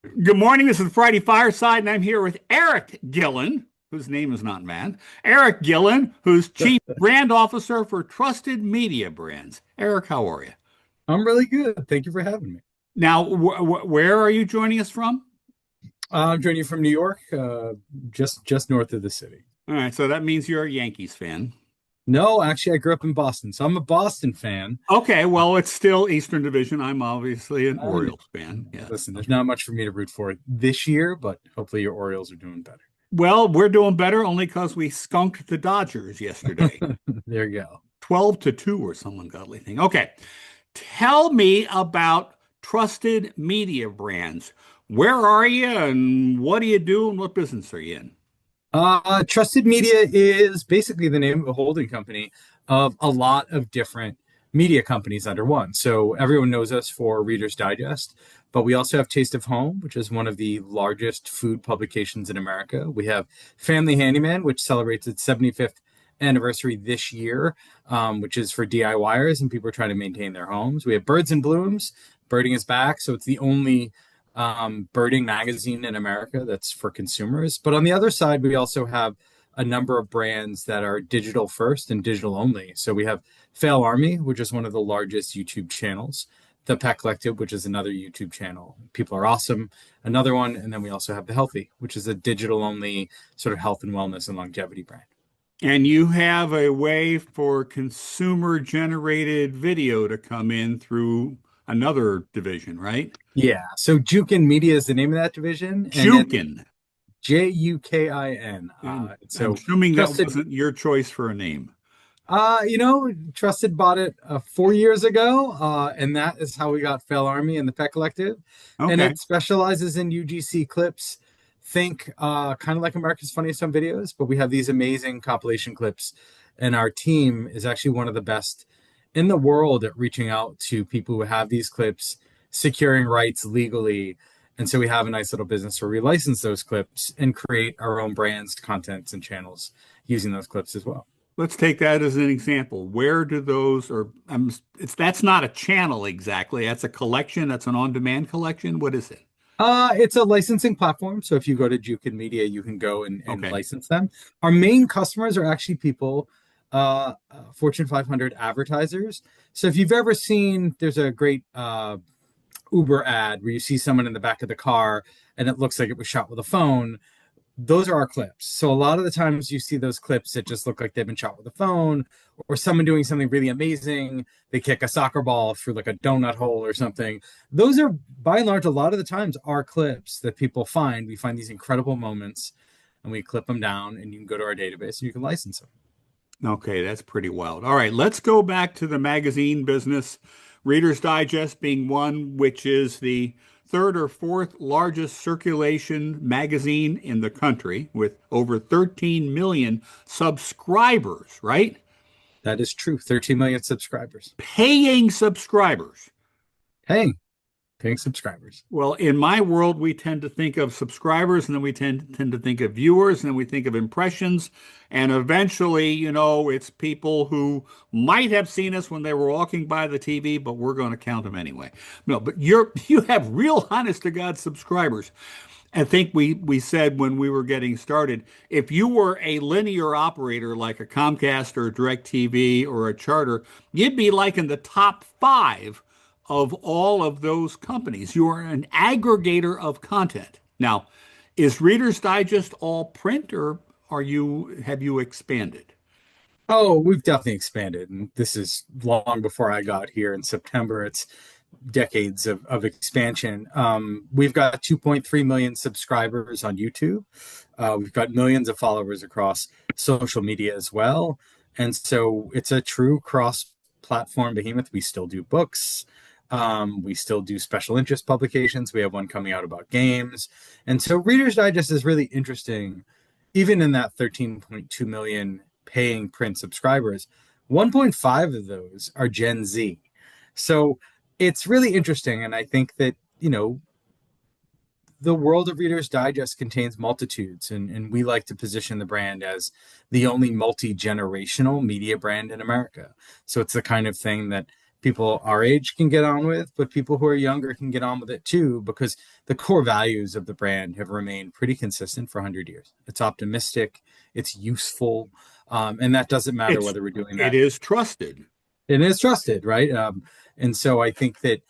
Good morning. This is Friday Fireside, and I'm here with Eric Gillin, whose name is not man. Eric Gillin, who's Chief Brand Officer for Trusted Media Brands. Eric, how are you? I'm really good. Thank you for having me. Now, where are you joining us from? I'm joining you from New York, just north of the city. All right, so that means you're a Yankees fan. No, actually, I grew up in Boston, so I'm a Boston fan. Okay, well, it's still Eastern Division. I'm obviously an And Orioles fan. Yeah. listen, there's not much for me to root for this year, but hopefully your Orioles are doing better. Well, we're doing better only because we skunked the Dodgers yesterday. There you go. 12-2 or some ungodly thing. Okay. Tell me about Trusted Media Brands. Where are you and what do you do and what business are you in? Trusted Media is basically the name of a holding company of a lot of different media companies under one. So everyone knows us for Reader's Digest, but we also have Taste of Home, which is one of the largest food publications in America. We have Family Handyman, which celebrates its 75th anniversary this year, which is for DIYers and people trying to maintain their homes. We have Birds and Blooms. Birding is back, so it's the only birding magazine in America that's for consumers. But on the other side, we also have a number of brands that are digital first and digital only. So we have Fail Army, which is one of the largest YouTube channels, The Pet Collective, which is another YouTube channel. People Are Awesome, another one. And then we also have The Healthy, which is a digital only sort of health and wellness and longevity brand. And you have a way for consumer generated video to come in through another division, right? Yeah. So Jukin Media is the name of that division. And then Jukin. Jukin. And I'm So assuming that trusted wasn't your choice for a name. Trusted bought it 4 years ago, and that is how we got Fail Army and the Pet Collective. And Okay. it specializes in UGC clips. Think kind of like America's Funniest Home Videos, but we have these amazing compilation clips, and our team is actually one of the best in the world at reaching out to people who have these clips, securing rights legally. And so we have a nice little business where we license those clips and create our own brands, contents, and channels using those clips as well. Let's take that as an example. Where do those, or it's that's not a channel exactly. That's a collection. That's an on-demand collection. What is it? It's a licensing platform. So if you go to Jukin Media, you can go and Okay. license them. Our main customers are actually people, Fortune 500 advertisers. So if you've ever seen, there's a great Uber ad where you see someone in the back of the car and it looks like it was shot with a phone. Those are our clips. So a lot of the times you see those clips that just look like they've been shot with a phone or someone doing something really amazing. They kick a soccer ball through like a donut hole or something. Those are by and large, a lot of the times are clips that people find. We find these incredible moments and we clip them down and you can go to our database and you can license them. Okay, that's pretty wild. All right, let's go back to the magazine business. Reader's Digest being one, which is the third or fourth largest circulation magazine in the country with over 13 million subscribers, right? That is true. 13 million subscribers. Paying subscribers. Paying, paying subscribers. Well, in my world, we tend to think of subscribers and then we tend to think of viewers and then we think of impressions. And eventually, it's people who might have seen us when they were walking by the TV, but we're going to count them anyway. No, but you have real honest to God subscribers. I think we said when we were getting started, if you were a linear operator like a Comcast or a DirecTV or a Charter, you'd be like in the top five of all of those companies. You are an aggregator of content. Now, is Reader's Digest all print or have you expanded? Oh, we've definitely expanded. And this is long before I got here in September. It's decades of expansion. We've got 2.3 million subscribers on YouTube. We've got millions of followers across social media as well. And so it's a true cross platform behemoth. We still do books. We still do special interest publications. We have one coming out about games. And so Reader's Digest is really interesting, even in that 13.2 million paying print subscribers. 1.5 of those are Gen Z. So it's really interesting. And I think that, the world of Reader's Digest contains multitudes, and we like to position the brand as the only multi generational media brand in America. So it's the kind of thing that people our age can get on with, but people who are younger can get on with it too, because the core values of the brand have remained pretty consistent for 100 years. It's optimistic, it's useful, and that doesn't matter It's whether we're doing it that. is trusted. And it's trusted, right? And so I think that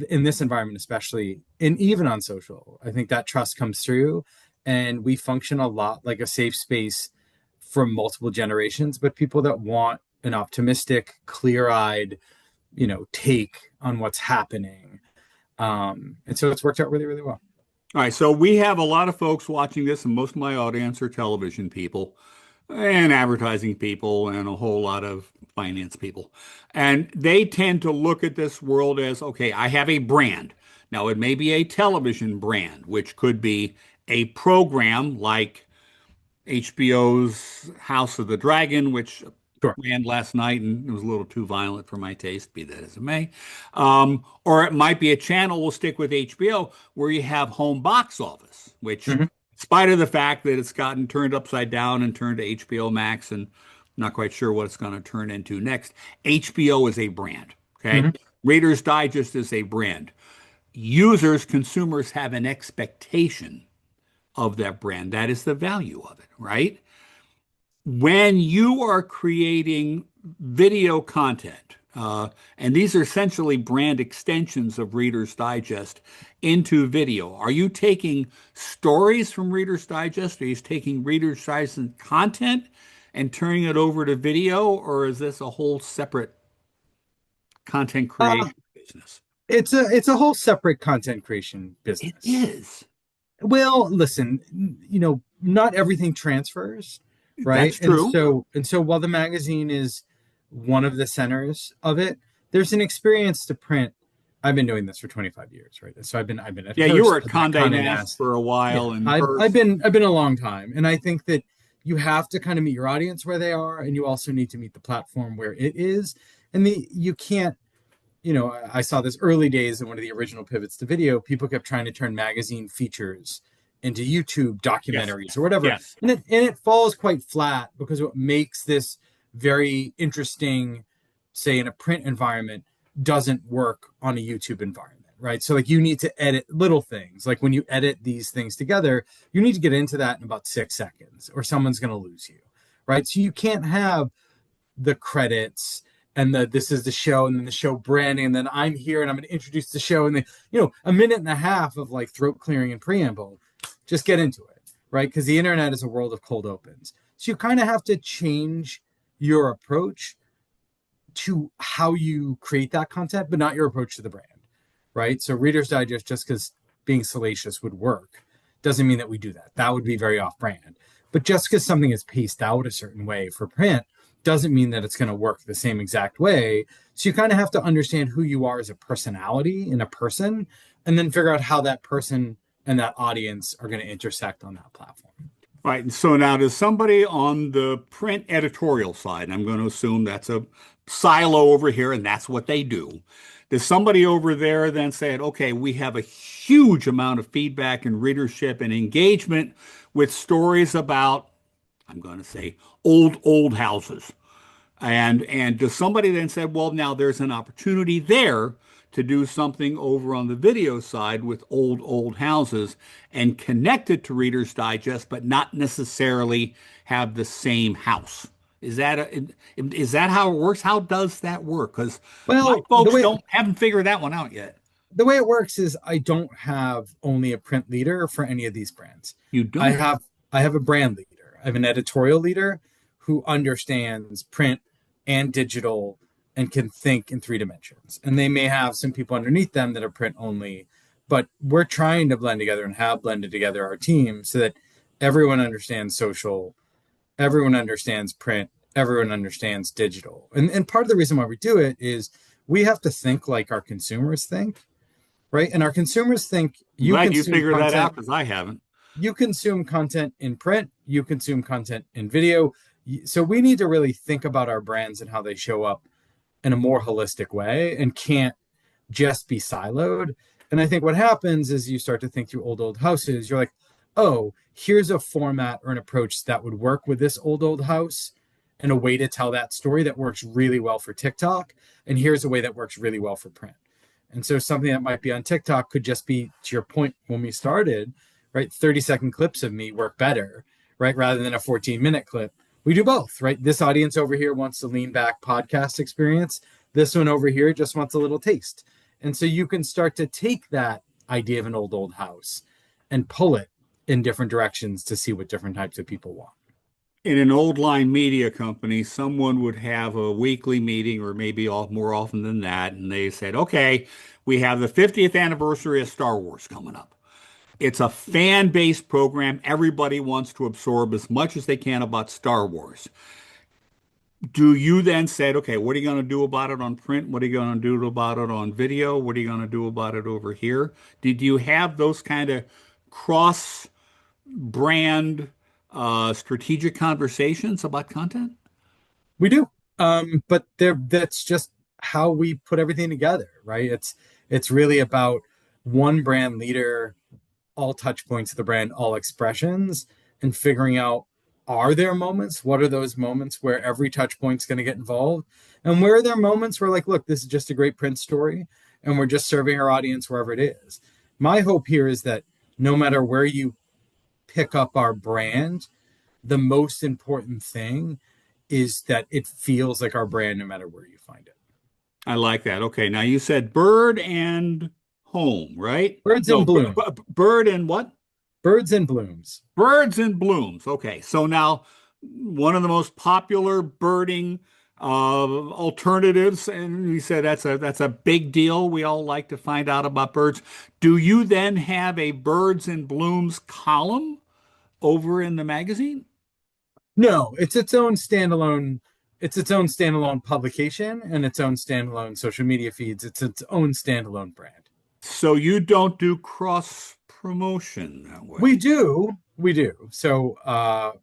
in this environment, especially, and even on social, I think that trust comes through, and we function a lot like a safe space for multiple generations, but people that want an optimistic, clear-eyed, take on what's happening. And so it's worked out really, really well. All right, so we have a lot of folks watching this, and most of my audience are television people and advertising people and a whole lot of finance people. And they tend to look at this world as, okay, I have a brand. Now, it may be a television brand, which could be a program like HBO's House of the Dragon, which Sure. ran last night and it was a little too violent for my taste, be that as it may. Or it might be a channel, we'll stick with HBO, where you have home box office, which, Mm-hmm. in spite of the fact that it's gotten turned upside down and turned to HBO Max, and I'm not quite sure what it's going to turn into next, HBO is a brand. Okay. Mm-hmm. Reader's Digest is a brand. Users, consumers have an expectation of that brand. That is the value of it, right? When you are creating video content, and these are essentially brand extensions of Reader's Digest into video, are you taking stories from Reader's Digest? Are you taking Reader's Digest content and turning it over to video, or is this a whole separate content Uh, creation business? it's a whole separate content creation It business. is. Well, listen, not everything transfers, right? That's And true. so while the magazine is one of the centers of it, there's an experience to print. I've been doing this for 25 years, right? So I've been at Yeah, you were Hearst, at I've been at Condé Condé Nast Nast. for a while Yeah, and I've Hearst. been a long time, and I think that you have to kind of meet your audience where they are, and you also need to meet the platform where it is. And you can't, I saw this early days in one of the original pivots to video. People kept trying to turn magazine features into YouTube Yes. documentaries or whatever, Yes. and it falls quite flat, because what makes this very interesting, say in a print environment, doesn't work on a YouTube environment, right? So like you need to edit little things. Like when you edit these things together, you need to get into that in about 6 seconds, or someone's going to lose you, right? So you can't have the credits and this is the show, and then the show branding, and then I'm here and I'm going to introduce the show, and then a minute and a half of like throat clearing and preamble. Just get into it, right? Because the internet is a world of cold opens. So you kind of have to change your approach to how you create that content, but not your approach to the brand, right? So Reader's Digest, just because being salacious would work, doesn't mean that we do that. That would be very off brand. But just because something is paced out a certain way for print doesn't mean that it's going to work the same exact way. So you kind of have to understand who you are as a personality and a person, and then figure out how that person and that audience are going to intersect on that platform. Right. And so now does somebody on the print editorial side, and I'm going to assume that's a silo over here and that's what they do. Does somebody over there then say, okay, we have a huge amount of feedback and readership and engagement with stories about, I'm going to say, old houses. And does somebody then say, well, now there's an opportunity there to do something over on the video side with old houses and connect it to Reader's Digest, but not necessarily have the same house? Is that how it works? How does that work? Because my Well, folks don't haven't figured that one out yet. the way it works is I don't have only a print leader for any of these brands. You I don't. have I have a brand leader. I have an editorial leader who understands print and digital and can think in 3 dimensions. And they may have some people underneath them that are print only, but we're trying to blend together and have blended together our team so that everyone understands social, everyone understands print, everyone understands digital. And part of the reason why we do it is we have to think like our consumers think, right? And our consumers think I'm you glad you consume figured that out content, because I haven't. you consume content in print, you consume content in video. So we need to really think about our brands and how they show up in a more holistic way, and can't just be siloed. And I think what happens is you start to think through old houses. You're like, oh, here's a format or an approach that would work with this old house. and a way to tell that story that works really well for TikTok. And here's a way that works really well for print. And so something that might be on TikTok could just be, to your point when we started, right? 30-second clips of me work better, right? Rather than a 14-minute clip. We do both, right? This audience over here wants the lean back podcast experience. This one over here just wants a little taste. And so you can start to take that idea of an old house and pull it in different directions to see what different types of people want. In an old line media company, someone would have a weekly meeting or maybe more often than that. And they said, okay, we have the 50th anniversary of Star Wars coming up. It's a fan-based program. Everybody wants to absorb as much as they can about Star Wars. Do you then say, okay, what are you going to do about it on print? What are you going to do about it on video? What are you going to do about it over here? Did you have those kind of cross-brand strategic conversations about content? We do. But that's just how we put everything together, right? It's really about one brand leader, all touch points of the brand, all expressions, and figuring out, are there moments? What are those moments where every touch point's going to get involved? And where are there moments where, like, look, this is just a great print story and we're just serving our audience wherever it is? My hope here is that no matter where you pick up our brand, the most important thing is that it feels like our brand no matter where you find it. I like that. Okay, now you said bird and home, right? Birds No, in bloom. bird and what? Birds and blooms. Birds and blooms. Okay, so now one of the most popular birding alternatives, and you said that's a big deal. We all like to find out about birds. Do you then have a birds and blooms column over in the magazine? No, it's its own standalone. It's its own standalone publication and its own standalone social media feeds. It's its own standalone brand. So you don't do cross promotion that way. We do. We do. So, a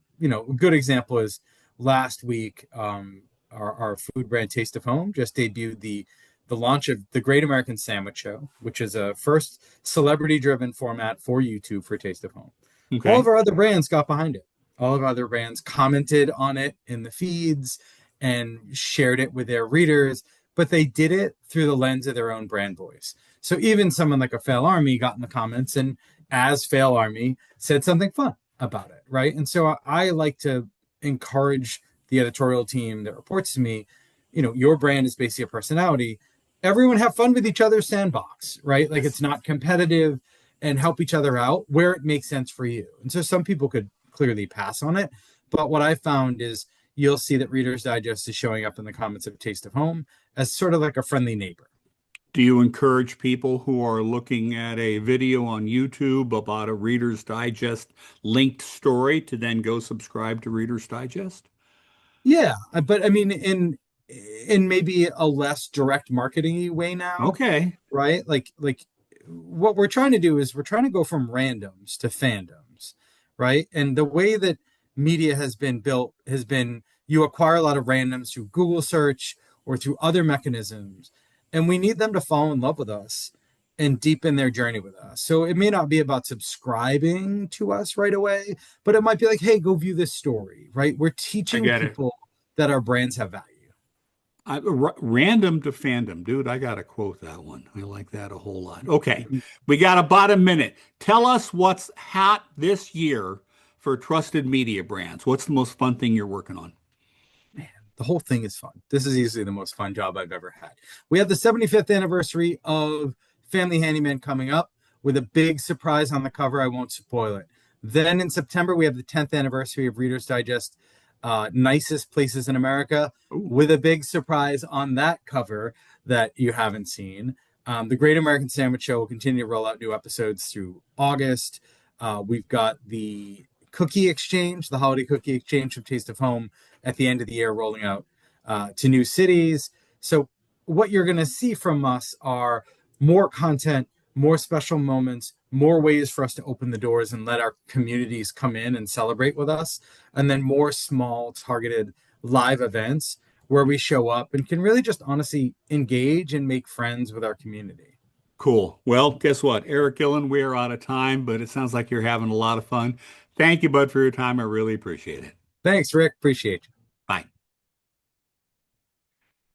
good example is last week, our food brand Taste of Home just debuted the launch of the Great American Sandwich Show, which is a first celebrity-driven format for YouTube for Taste of Home. Okay. All of our other brands got behind it. All of our other brands commented on it in the feeds and shared it with their readers, but they did it through the lens of their own brand voice. So even someone like a Fail Army got in the comments and, as Fail Army, said something fun about it, right? And so I like to encourage the editorial team that reports to me, your brand is basically a personality. Everyone have fun with each other's sandbox, right? Like, it's not competitive, and help each other out where it makes sense for you. And so some people could clearly pass on it. But what I found is you'll see that Reader's Digest is showing up in the comments of Taste of Home as sort of like a friendly neighbor. Do you encourage people who are looking at a video on YouTube about a Reader's Digest linked story to then go subscribe to Reader's Digest? Yeah, but I mean, in maybe a less direct marketing way now. Okay. Right? Like what we're trying to do is we're trying to go from randoms to fandoms, right? And the way that media has been built has been you acquire a lot of randoms through Google search or through other mechanisms, and we need them to fall in love with us and deepen their journey with us. So it may not be about subscribing to us right away, but it might be like, hey, go view this story, right? We're teaching people that our brands have value. Random to fandom, dude. I got to quote that one. I like that a whole lot. Okay. We got about a minute. Tell us what's hot this year for trusted media brands. What's the most fun thing you're working on? Man, the whole thing is fun. This is easily the most fun job I've ever had. We have the 75th anniversary of Family Handyman coming up with a big surprise on the cover. I won't spoil it. Then in September, we have the 10th anniversary of Reader's Digest, Nicest Places in America, with a big surprise on that cover that you haven't seen. The Great American Sandwich Show will continue to roll out new episodes through August. We've got the cookie exchange, the holiday cookie exchange of Taste of Home at the end of the year, rolling out to new cities. So what you're going to see from us are more content, more special moments, more ways for us to open the doors and let our communities come in and celebrate with us, and then more small targeted live events where we show up and can really just honestly engage and make friends with our community. Cool. Well, guess what? Eric Gillin, we are out of time, but it sounds like you're having a lot of fun. Thank you, Bud, for your time. I really appreciate it. Thanks, Rick. Appreciate you.